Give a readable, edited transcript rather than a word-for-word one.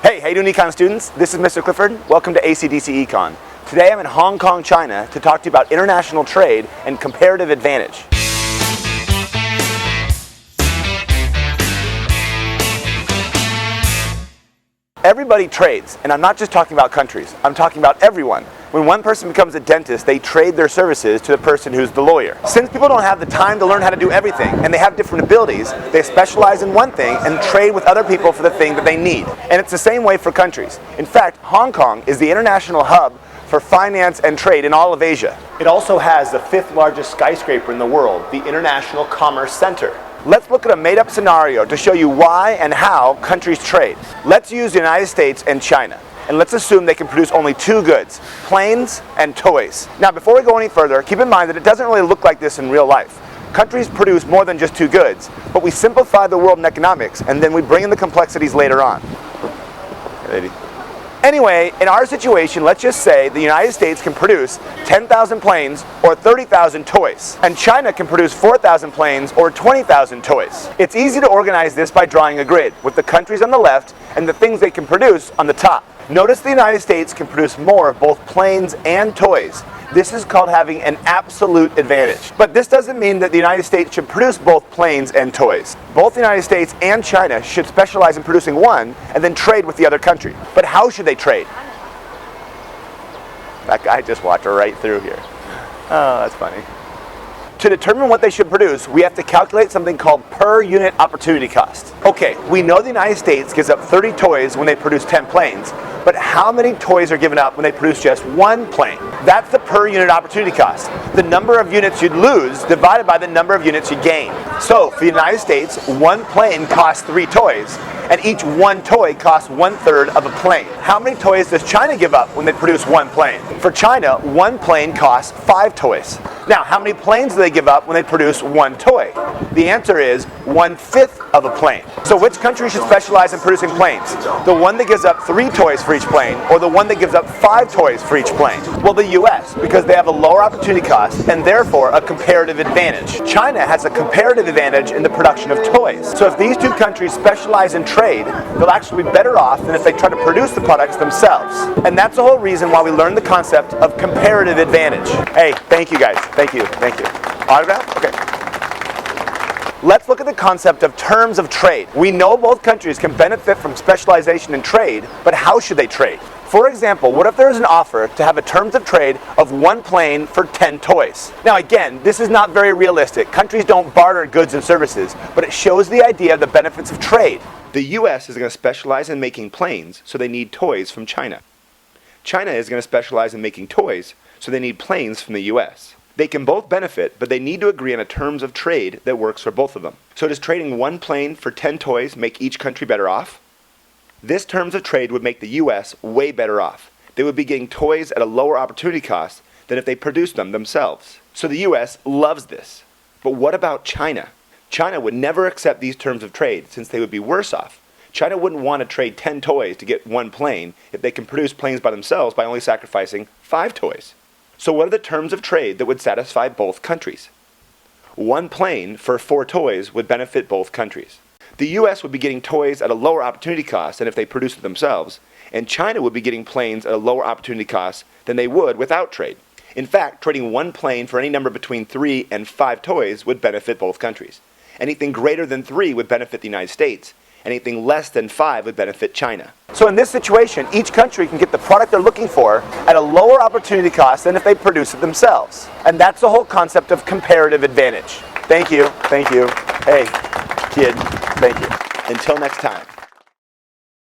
Hey, how you doing, Econ students? This is Mr. Clifford. Welcome to ACDC Econ. Today I'm in Hong Kong, China to talk to you about international trade and comparative advantage. Everybody trades, and I'm not just talking about countries. I'm talking about everyone. When one person becomes a dentist, they trade their services to the person who's the lawyer. Since people don't have the time to learn how to do everything, and they have different abilities, they specialize in one thing and trade with other people for the thing that they need. And it's the same way for countries. In fact, Hong Kong is the international hub for finance and trade in all of Asia. It also has the 5th largest skyscraper in the world, the International Commerce Center. Let's look at a made-up scenario to show you why and how countries trade. Let's use the United States and China. And let's assume they can produce only 2 goods, planes and toys. Now, before we go any further, keep in mind that it doesn't really look like this in real life. Countries produce more than just 2 goods, but we simplify the world in economics, and then we bring in the complexities later on. Anyway, in our situation, let's just say the United States can produce 10,000 planes or 30,000 toys, and China can produce 4,000 planes or 20,000 toys. It's easy to organize this by drawing a grid, with the countries on the left and the things they can produce on the top. Notice the United States can produce more of both planes and toys. This is called having an absolute advantage. But this doesn't mean that the United States should produce both planes and toys. Both the United States and China should specialize in producing one and then trade with the other country. But how should they trade? That guy just walked right through here. Oh, that's funny. To determine what they should produce, we have to calculate something called per unit opportunity cost. Okay, we know the United States gives up 30 toys when they produce 10 planes, but how many toys are given up when they produce just 1 plane? That's the per unit opportunity cost. The number of units you'd lose divided by the number of units you gain. So, for the United States, 1 plane costs 3 toys, and each 1 toy costs 1/3 of a plane. How many toys does China give up when they produce 1 plane? For China, 1 plane costs 5 toys. Now, how many planes do they give up when they produce 1 toy? The answer is 1/5 of a plane. So which country should specialize in producing planes? The one that gives up 3 toys for each plane, or the one that gives up 5 toys for each plane? Well, the US, because they have a lower opportunity cost and therefore a comparative advantage. China has a comparative advantage in the production of toys. So if these 2 countries specialize in trade, they'll actually be better off than if they try to produce the products themselves. And that's the whole reason why we learned the concept of comparative advantage. Hey, thank you guys. Thank you. Thank you. Autograph? Okay. Let's look at the concept of terms of trade. We know both countries can benefit from specialization in trade, but how should they trade? For example, what if there is an offer to have a terms of trade of 1 plane for 10 toys? Now again, this is not very realistic. Countries don't barter goods and services, but it shows the idea of the benefits of trade. The US is going to specialize in making planes, so they need toys from China. China is going to specialize in making toys, so they need planes from the US. They can both benefit, but they need to agree on a terms of trade that works for both of them. So does trading 1 plane for 10 toys make each country better off? This terms of trade would make the US way better off. They would be getting toys at a lower opportunity cost than if they produced them themselves. So the US loves this. But what about China? China would never accept these terms of trade since they would be worse off. China wouldn't want to trade 10 toys to get 1 plane if they can produce planes by themselves by only sacrificing 5 toys. So what are the terms of trade that would satisfy both countries? 1 plane for 4 toys would benefit both countries. The US would be getting toys at a lower opportunity cost than if they produced it themselves, and China would be getting planes at a lower opportunity cost than they would without trade. In fact, trading 1 plane for any number between 3 and 5 toys would benefit both countries. Anything greater than 3 would benefit the United States. Anything less than 5 would benefit China. So in this situation, each country can get the product they're looking for at a lower opportunity cost than if they produce it themselves. And that's the whole concept of comparative advantage. Thank you. Thank you. Hey, kid. Thank you. Until next time.